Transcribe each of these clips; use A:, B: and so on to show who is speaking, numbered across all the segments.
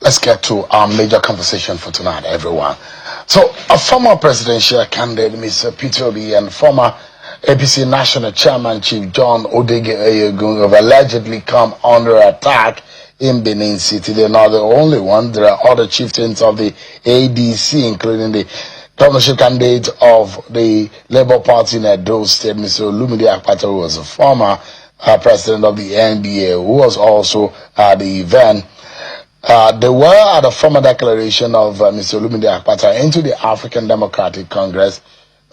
A: Let's get to our major conversation for tonight, everyone. So, a former presidential candidate, Mr. Peter Obi, and former APC National Chairman Chief John Odege Oyegun have allegedly come under attack in Benin City. They're not the only one. There are other chieftains of the ADC, including the governorship candidate of the Labour Party in Edo State, Mr. Olumide Akpata, who was a former president of the NBA, who was also at the event. They were at a formal declaration of Mr. Olumide Akpata into the African Democratic Congress,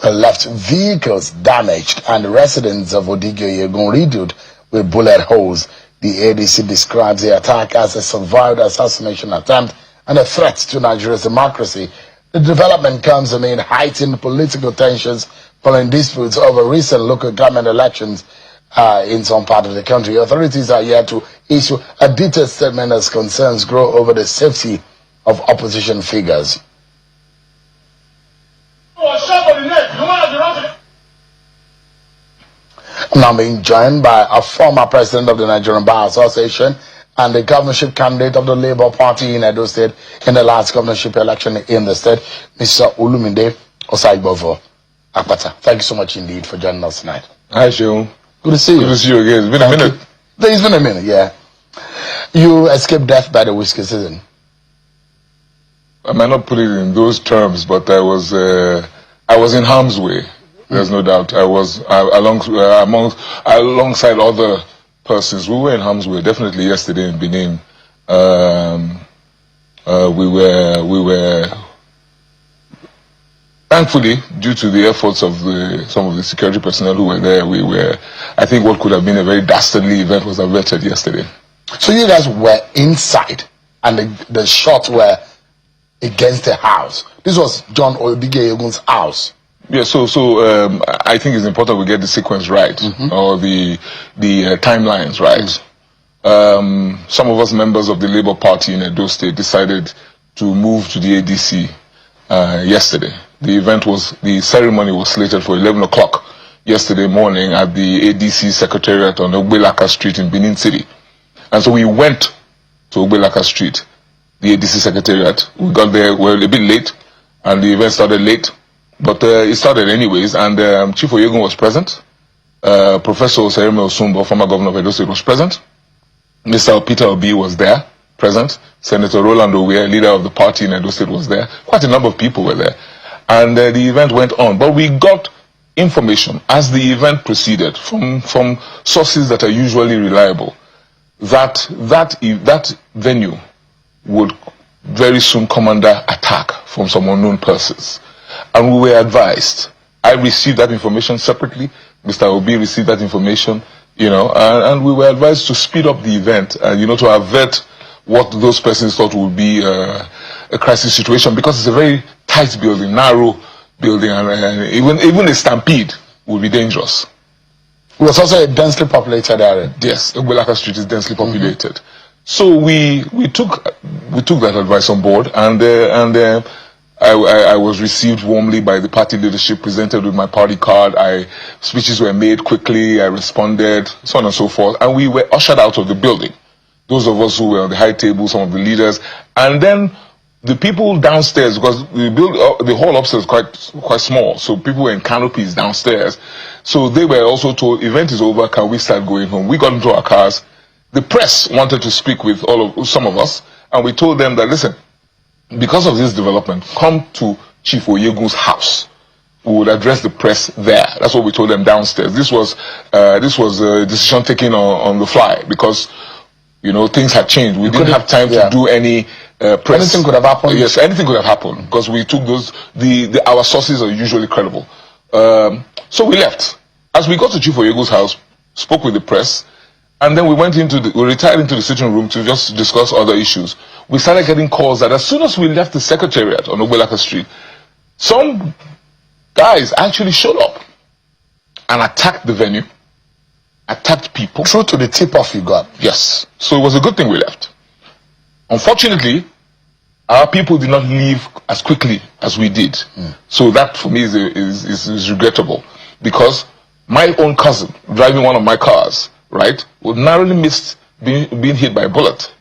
A: left vehicles damaged and residents of Odege Oyegun riddled with bullet holes. The ADC describes the attack as a survived assassination attempt and a threat to Nigeria's democracy. The development comes amid heightened political tensions following disputes over recent local government elections in some part of the country. Authorities are yet to issue a detailed statement as concerns grow over the safety of opposition figures. Now being joined by a former president of the Nigerian Bar Association and the governorship candidate of the Labour Party in Edo State in the last governorship election in the state, Mr. Olumide Akpata. Thank you so much indeed for joining us tonight.
B: Hi, Sean.
A: Good to see you.
B: Good to see you again. It's been a minute.
A: It's been a minute, yeah. You escaped death by the whiskey season.
B: I might not put it in those terms, but I was in harm's way. There's no doubt. I was alongside other persons. We were in harm's way. Definitely yesterday in Benin. We were thankfully, due to the efforts of some of the security personnel who were there, I think what could have been a very dastardly event was averted yesterday.
A: So you guys were inside, and the shots were against the house. This was John Odege Oyegun's house.
B: Yeah, so I think it's important we get the sequence right, or the timelines right. Some of us members of the Labour Party in Edo State decided to move to the ADC yesterday. The ceremony was slated for 11 o'clock yesterday morning at the ADC Secretariat on Ogbelaka Street in Benin City. And so we went to Ogbelaka Street, the ADC Secretariat. We got there, we were a bit late, and the event started late. But it started anyways, and Chief Oyegun was present. Professor Osereme Osumbo, former governor of Edo State, was present. Mr. Peter Obi was there, present. Senator Roland Owe, leader of the party in Edo State, was there. Quite a number of people were there. And the event went on. But we got information as the event proceeded from sources that are usually reliable that venue would very soon come under attack from some unknown persons. And we were advised. I received that information separately. Mr. Obi received that information, and we were advised to speed up the event, to avert what those persons thought would be a crisis situation, because it's a very tight building, narrow building, and even a stampede would be dangerous.
A: It was also a densely populated area.
B: Yes, Ogbelaka Street is densely populated. So we took that advice on board, and I was received warmly by the party leadership, presented with my party card. Speeches were made quickly, I responded, so on and so forth, and we were ushered out of the building. Those of us who were on the high table, some of the leaders, and then the people downstairs, because the hall upstairs is quite small, so people were in canopies downstairs. So they were also told, event is over, can we start going home? We got into our cars. The press wanted to speak with some of us, and we told them that, listen, because of this development, come to Chief Oyegun's house. We would address the press there. That's what we told them downstairs. This was a decision taken on the fly, because things had changed. We didn't have time to do any press.
A: Anything could have happened.
B: Yes, anything could have happened, because we took those. Our sources are usually credible. So we left. As we got to Chief Oyegun's house, spoke with the press, and then we retired into the sitting room to just discuss other issues. We started getting calls that as soon as we left the secretariat on Ogbelaka Street, some guys actually showed up and attacked the venue, attacked people.
A: True to the tip-off you got.
B: Yes. So it was a good thing we left. Unfortunately, our people did not leave as quickly as we did. So that for me is regrettable, because my own cousin, driving one of my cars, right, would narrowly missed being hit by a bullet.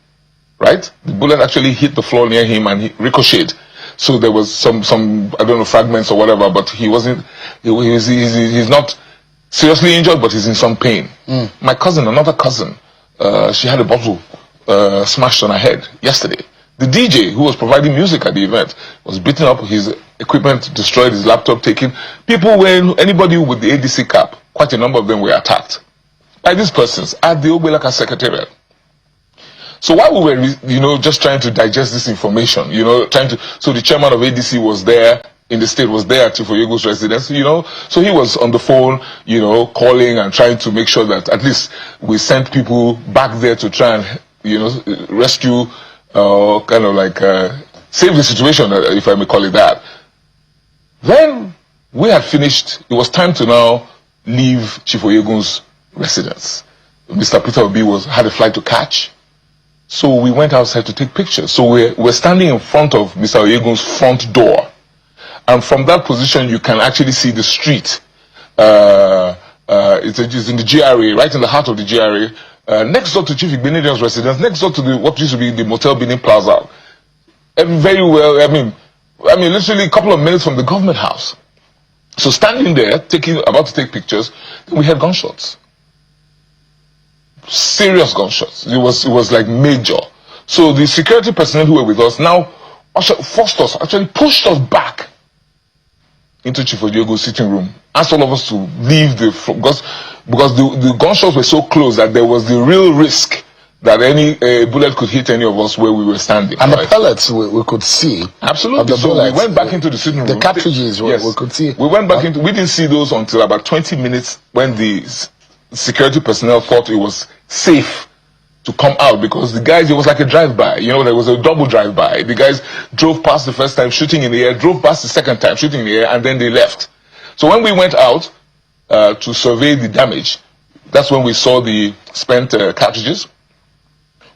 B: right? The bullet actually hit the floor near him and he ricocheted. So there was some I don't know, fragments or whatever, but he wasn't, he's not seriously injured, but he's in some pain. My cousin, another cousin, she had a bottle smashed on her head yesterday. The DJ who was providing music at the event was beaten up, his equipment destroyed, his laptop taken. People wearing, anybody with the ADC cap, quite a number of them were attacked by these persons at the Obelaka Secretariat. So while we were, just trying to digest this information, so the chairman of ADC was there, in the state was there at Chief Oyegun's residence, so he was on the phone, calling and trying to make sure that at least we sent people back there to try and, rescue, save the situation, if I may call it that. Then we had finished, it was time to now leave Chief Oyegun's residence. Mr. Peter Obi had a flight to catch. So we went outside to take pictures. So we're standing in front of Mr. Oyegun's front door. And from that position, you can actually see the street. It's in the GRA, right in the heart of the GRA, next door to Chief Igbinedian's residence, next door to what used to be the Motel Benin Plaza. Very well, I mean, literally a couple of minutes from the government house. So standing there, about to take pictures, we had gunshots. Serious gunshots. It was like major. So the security personnel who were with us now pushed us back into Chief Oyegun's sitting room. Asked all of us to leave because the gunshots were so close that there was the real risk that any bullet could hit any of us where we were standing.
A: And the pellets we could see.
B: Absolutely. So we went back into the sitting room.
A: The cartridges we could see.
B: We went back we didn't see those until about 20 minutes when the security personnel thought it was safe to come out, because the guys, it was like a drive-by, there was a double drive-by. The guys drove past the first time shooting in the air, drove past the second time shooting in the air, and then they left. So when we went out to survey the damage, that's when we saw the spent cartridges.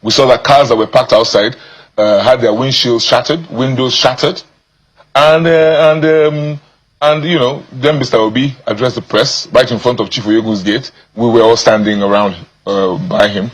B: We saw that cars that were parked outside had their windshields shattered, windows shattered, and then Mr. Obi addressed the press right in front of Chief Oyegun's gate. We were all standing around by him,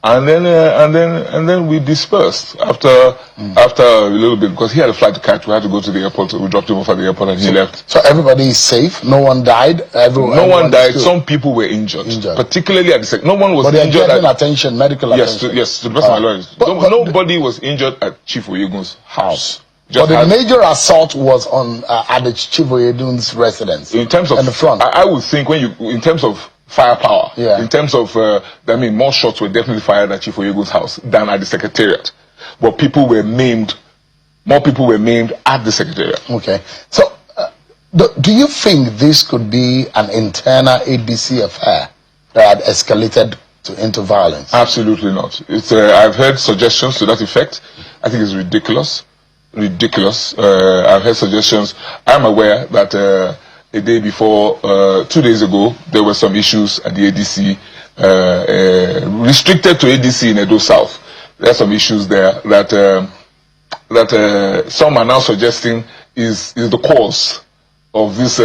B: and then we dispersed after a little bit, because he had a flight to catch. We had to go to the airport. We dropped him off at the airport, and he left.
A: So everybody is safe. No one died.
B: No one died. Some people were injured. Particularly at the no one was injured.
A: But getting medical attention.
B: Yes, to the best of my knowledge. Nobody was injured at Chief Oyegun's house.
A: But the major assault was on at the Chief Oyegun's residence.
B: In terms of
A: the front,
B: I would think in terms of firepower, in terms of more shots were definitely fired at Chief Oyegun's house than at the Secretariat. But people were maimed. More people were maimed at the Secretariat.
A: Okay. So, do you think this could be an internal ADC affair that had escalated into violence?
B: Absolutely not. I've heard suggestions to that effect. I think it's ridiculous. I've heard suggestions. I'm aware that a day before, 2 days ago, there were some issues at the ADC, restricted to ADC in Edo South. There are some issues there that some are now suggesting is the cause of this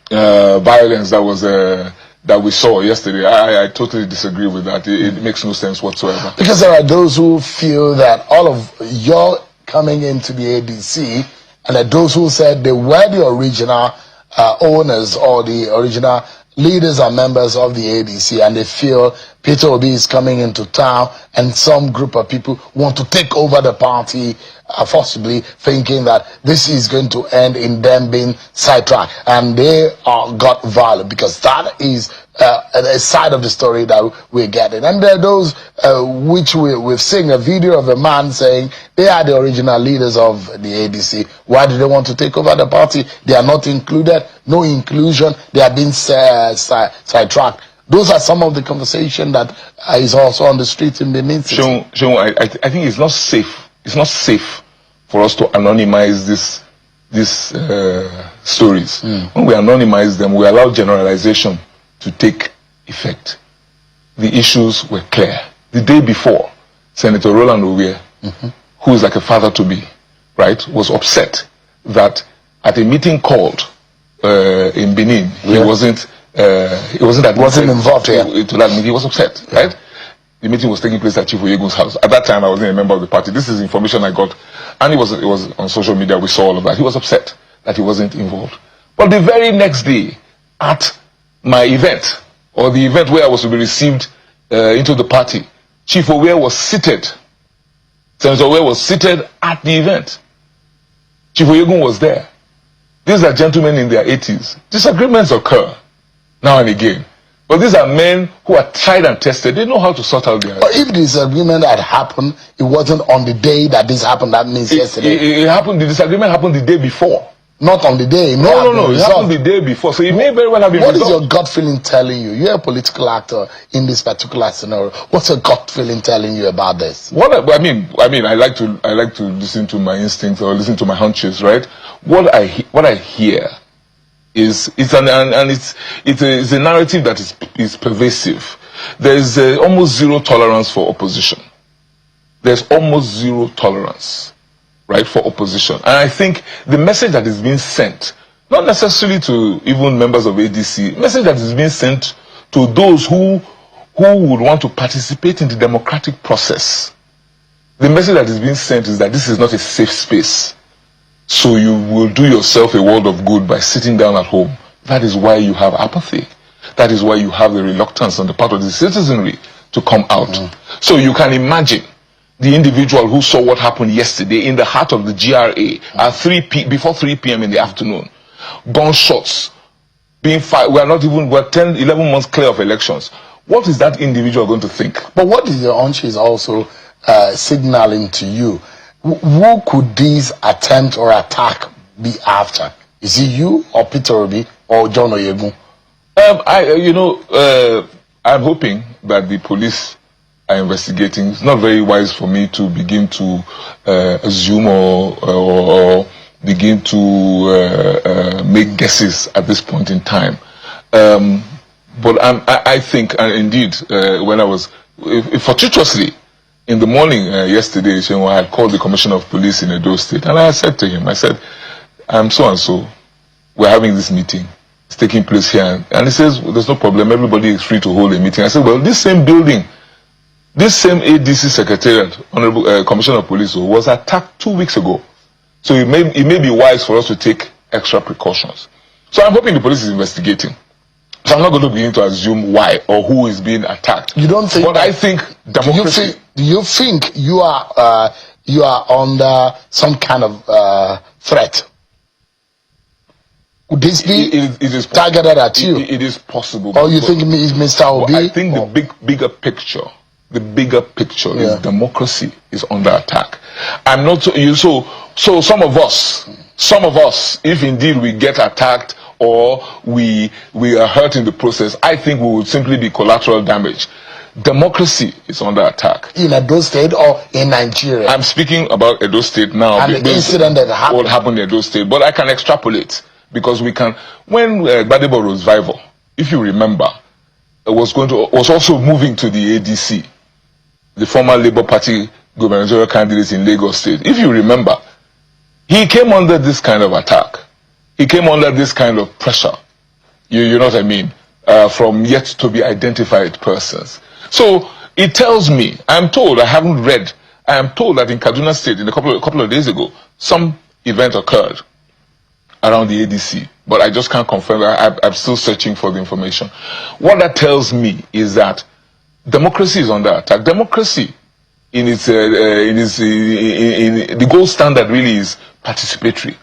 B: violence that we saw yesterday. I totally disagree with that. It makes no sense whatsoever.
A: Because there are those who feel that all of your coming into the ADC, and that those who said they were the original owners or the original leaders and members of the ADC, and they feel Peter Obi is coming into town and some group of people want to take over the party, forcibly thinking that this is going to end in them being sidetracked, and they got violent, because that is a side of the story that we're getting. And there are those which we've seen a video of a man saying they are the original leaders of the ADC. Why do they want to take over the party? They are not included, no inclusion, they are being sidetracked. Those are some of the conversation that is also on the streets in Benin City.
B: I think it's not safe. It's not safe for us to anonymize these stories. When we anonymize them, we allow generalization to take effect. The issues were clear. The day before, Senator Roland Owie, who is like a father to me, right, was upset that at a meeting called in Benin, he wasn't involved here. To that meeting, he was upset, right? the meeting was taking place at Chief Oyegun's house. At that time, I wasn't a member of the party. This is information I got, and it was on social media. We saw all of that. He was upset that he wasn't involved. But the very next day, at my event, or the event where I was to be received into the party, Chief Owe was seated. Senator Owe was seated at the event. Chief Oyegun was there. These are gentlemen in their 80s. Disagreements occur now and again. But these are men who are tried and tested. They know how to sort out their...
A: But if the disagreement had happened, it wasn't on the day that this happened, that means yesterday.
B: It happened, the disagreement happened the day before.
A: Not on the day.
B: No. It happened the day before. So it may very well have been
A: What
B: resolved.
A: is your gut feeling telling you? You're a political actor in this particular scenario. What's your gut feeling telling you about this?
B: I mean, I like to listen to my instincts or listen to my hunches, right? What I hear is it's a narrative that is pervasive. There's almost zero tolerance for opposition. There's almost zero tolerance, right, for opposition. And I think the message that is being sent, not necessarily to even members of ADC, message that is being sent to those who would want to participate in the democratic process. The message that is being sent is that this is not a safe space. So you will do yourself a world of good by sitting down at home. That is why you have apathy. That is why you have the reluctance on the part of the citizenry to come out. So you can imagine the individual who saw what happened yesterday in the heart of the GRA at before 3 p.m. in the afternoon. Gunshots being fired. We're 10, 11 months clear of elections. What is that individual going to think?
A: But what is your hunch is also signaling to you? Who could this attempt or attack be after? Is it you or Peter Obi or John Oyegun?
B: I'm hoping that the police are investigating. It's not very wise for me to begin to assume or begin to make guesses at this point in time. But I think, and indeed, when I was fortuitously in the morning yesterday, I had called the Commissioner of Police in Edo State, and I said to him, I said, I'm so and so. We're having this meeting. It's taking place here, and he says, well, there's no problem. Everybody is free to hold a meeting. I said, well, this same building, this same ADC Secretariat, Honorable Commissioner of Police, was attacked 2 weeks ago. So it may be wise for us to take extra precautions. So I'm hoping the police is investigating. So I'm not going to begin to assume why or who is being attacked.
A: You don't think?
B: But I think democracy.
A: Do you think you are under some kind of threat? Could this be
B: it is
A: targeted at you?
B: It is possible.
A: Or you think it's Mr. Obi?
B: I think the bigger picture is democracy is under attack. I'm not so some of us, if indeed we get attacked or we are hurt in the process, I think we would simply be collateral damage. Democracy is under attack. In Edo State or in Nigeria? I'm speaking about Edo State now. And the incident that happened. What happened in Edo State. But I can extrapolate because we can. When Gbadebo Revival, if you remember, was also moving to the ADC, the former Labour Party gubernatorial candidate in Lagos State. If you remember, he came under this kind of attack. He came under this kind of pressure. You know what I mean? From yet to be identified persons. So it tells me, I'm told, I haven't read, I am told that in Kaduna State, in a couple of days ago, some event occurred around the ADC, but I just can't confirm. I'm still searching for the information. What that tells me is that democracy is under attack. Democracy, in the gold standard, really is participatory.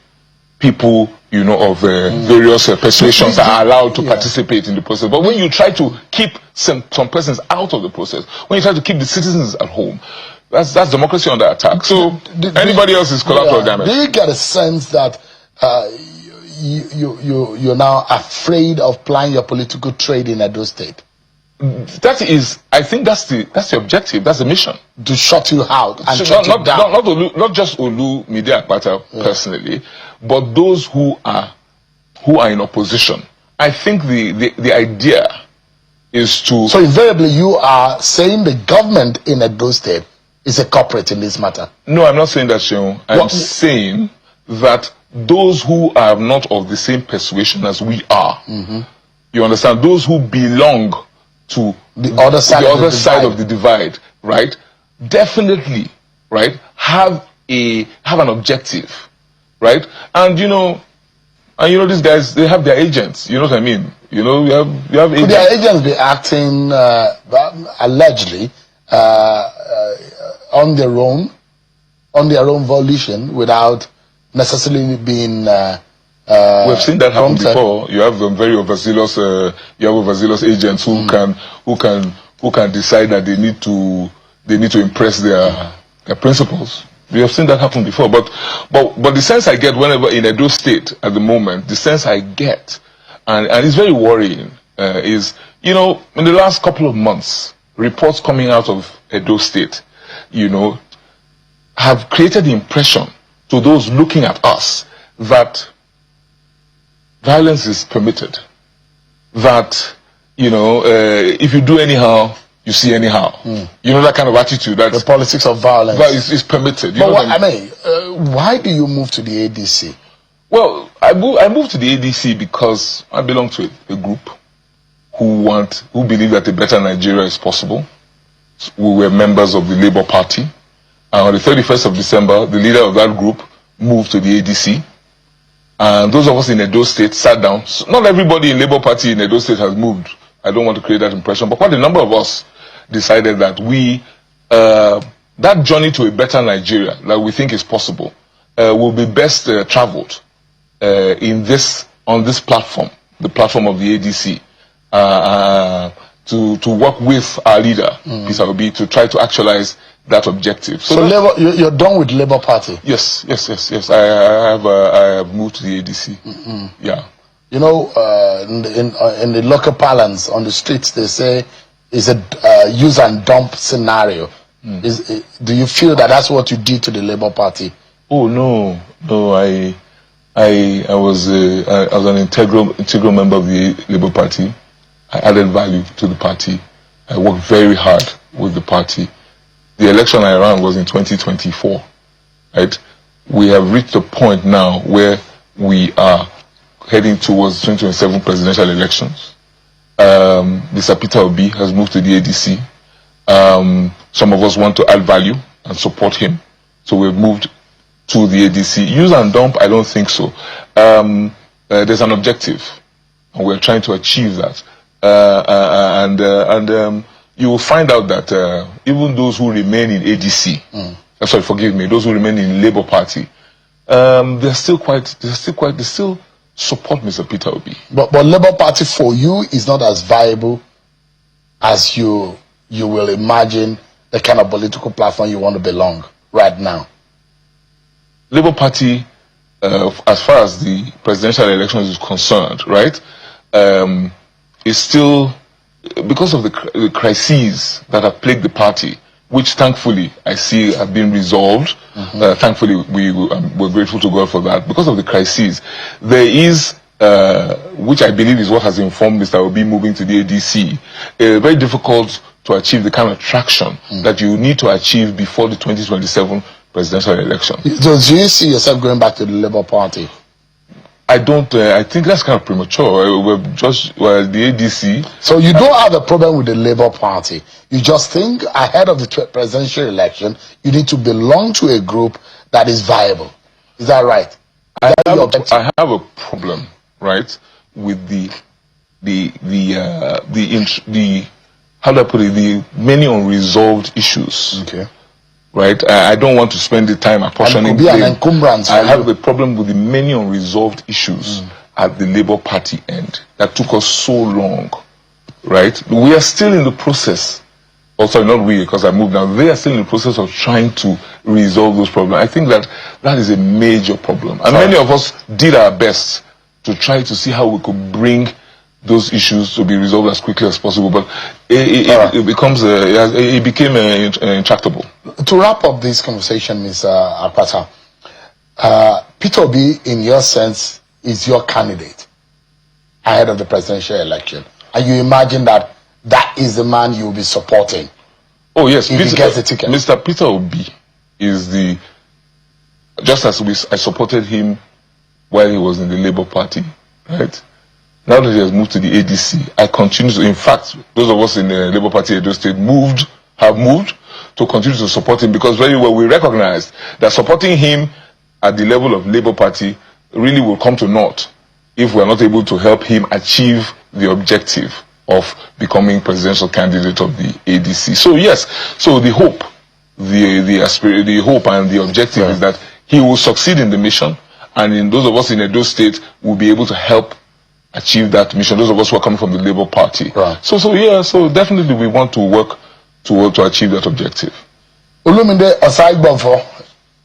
B: People, of various persuasions are allowed to participate in the process. But when you try to keep some persons out of the process, when you try to keep the citizens at home, that's democracy under attack. So anybody else is collateral damage. Do you get a sense that you're now afraid of plying your political trade in Edo State? That is, I think that's the objective, that's the mission. To shut you out and shut you down. Not just Olu Media Akpata personally, but those who are in opposition. I think the idea is to... So invariably you are saying the government in Edo State is a culprit in this matter? No, I'm not saying that, Sheon. I'm saying that those who are not of the same persuasion as we are, you understand, those who belong to
A: the other side
B: of the divide, right? Definitely, right? Have an objective, right? And these guys, they have their agents. You know what I mean? You have agents.
A: Could their agents be acting allegedly on their own volition without necessarily being?
B: We've seen that happen before. You have very overzealous agents who can decide that they need to impress their principals. We have seen that happen before. But the sense I get whenever in Edo State at the moment, the sense I get, and it's very worrying, is in the last couple of months, reports coming out of Edo State, have created the impression to those looking at us that violence is permitted. That if you do anyhow, you see anyhow. That kind of attitude. That
A: the politics of violence
B: is permitted.
A: But why do you move to the ADC?
B: Well, I moved to the ADC because I belong to a group who believe that a better Nigeria is possible. We were members of the Labour Party, and on the 31st of December, the leader of that group moved to the ADC. And those of us in Edo State sat down. Not everybody in Labour Party in Edo State has moved. I don't want to create that impression, but quite a number of us decided that that journey to a better Nigeria that we think is possible will be best traveled on this platform, the platform of the ADC, to work with our leader, Peter Obi, to try to actualize that objective.
A: So you're done with Labour Party?
B: Yes. I have moved to the ADC. Yeah.
A: In the local parlance on the streets, they say it's a use and dump scenario. Do you feel that that's what you did to the Labour Party?
B: Oh no. I was an integral member of the Labour Party. I added value to the party. I worked very hard with the party. The election I ran was in 2024, right? We have reached a point now where we are heading towards 2027 presidential elections. Mr. Peter Obi has moved to the ADC. Some of us want to add value and support him, so we've moved to the ADC. Use and dump, I don't think so. There's an objective, and we're trying to achieve that. You will find out that even those who remain in ADC, those who remain in Labour Party, they still support Mr. Peter Obi.
A: But Labour Party for you is not as viable as you will imagine the kind of political platform you want to belong right now.
B: Labour Party, as far as the presidential elections is concerned, right, is still, because of the crises that have plagued the party, which thankfully I see have been resolved. Thankfully, we're grateful to God for that. Because of the crises, there is, which I believe is what has informed Mr. Obi moving to the ADC, very difficult to achieve the kind of traction that you need to achieve before the 2027 presidential election.
A: So do you see yourself going back to the Labour Party?
B: I don't. I think that's kind of premature. We're the ADC.
A: So you don't have a problem with the Labour Party. You just think ahead of the presidential election, you need to belong to a group that is viable. Is that right?
B: I have a problem, right, with the how do I put it? The many unresolved issues.
A: Okay.
B: Right, I don't want to spend the time apportioning blame.
A: An encumbrance.
B: I have a problem with the many unresolved issues at the Labour Party end that took us so long. Right, we are still in the process. Also, not we, because I moved now. They are still in the process of trying to resolve those problems. I think that is a major problem, and many of us did our best to try to see how we could bring those issues to be resolved as quickly as possible, but it became intractable.
A: To wrap up this conversation, Mr. Akpata, Peter Obi, in your sense, is your candidate ahead of the presidential election, and you imagine that is the man you will be supporting.
B: Oh yes,
A: if he gets the ticket.
B: Mr. Peter Obi is just as I supported him while he was in the Labour Party, right? Now that he has moved to the ADC, I continue to, in fact, those of us in the Labour Party Edo State have moved to continue to support him, because very well we recognize that supporting him at the level of Labour Party really will come to naught if we are not able to help him achieve the objective of becoming presidential candidate of the ADC. So yes, so the hope, the hope and the objective is that he will succeed in the mission, and in those of us in Edo State will be able to help achieve that mission. Those of us who are coming from the Labour Party. Right. So definitely we want to work to achieve that objective.
A: Olumide Osaigbonfo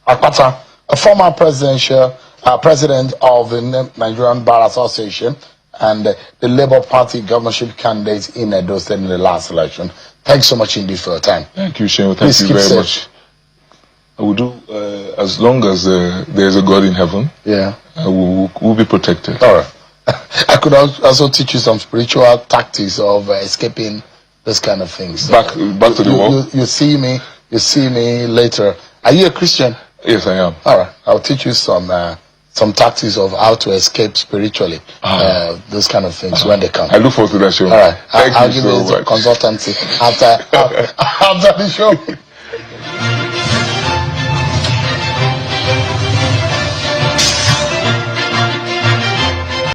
A: Akpata, a former president of the Nigerian Bar Association and the Labour Party governorship candidate in Edo State in the last election. Thanks so much indeed for your time.
B: Thank you, Shane. Thank you very much. I will do as long as there is a God in heaven. Yeah, we'll be protected.
A: All right. I could also teach you some spiritual tactics of escaping this kind of things.
B: Back to the wall.
A: You see me later. Are you a Christian?
B: Yes, I am.
A: All right. I'll teach you some tactics of how to escape spiritually. Those kind of things when they come.
B: I look forward to that show.
A: All right.
B: Thank
A: I'll
B: you
A: give
B: so
A: you
B: much.
A: consultancy after the show.